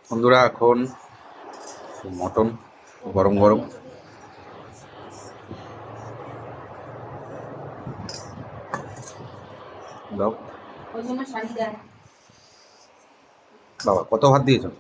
বন্ধুরা এখন মটন গরম গরম দাও। বাবা কত ভাত দিয়েছো?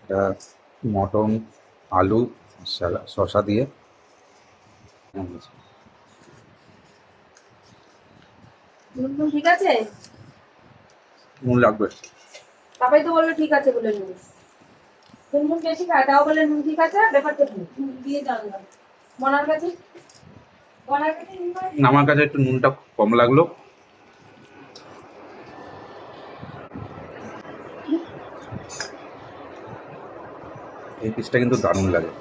এটা মটন আলু শসা দিয়ে নুন ঠিক আছে? নুন লাগবে। বাবাই তো বললো ঠিক আছে বলে নুন নুন বেশি খায়, তাও বলে নুন ঠিক আছে। ব্যাপারটা নুন দিয়ে জানলাম মনার কাছে আমার কাছে একটু নুনটা কম লাগলো। এই পিসটা কিন্তু দারুণ লাগে।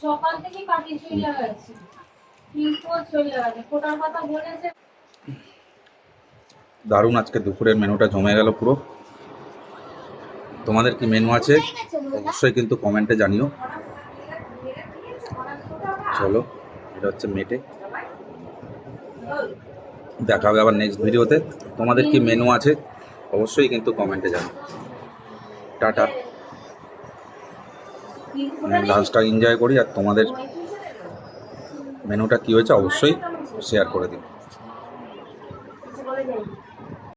সকাল থেকে কাটি চলে গেছে, কিন্তু চলে গেছে ফোটার কথা বলেছে। দারুণ, আজকে দুপুরের মেনুটা জমে গেল পুরো। তোমাদের কি মেনু আছে অবশ্যই কিন্তু কমেন্টে জানিও। চলো, এটা হচ্ছে মেটে। দেখা হবে আবার নেক্সট ভিডিওতে। তোমাদের কি মেনু আছে অবশ্যই কিন্তু কমেন্টে জানিও। টাটা। লাঞ্চটা এনজয় করি আর তোমাদের মেনুটা কী হয়েছে অবশ্যই শেয়ার করে দিও।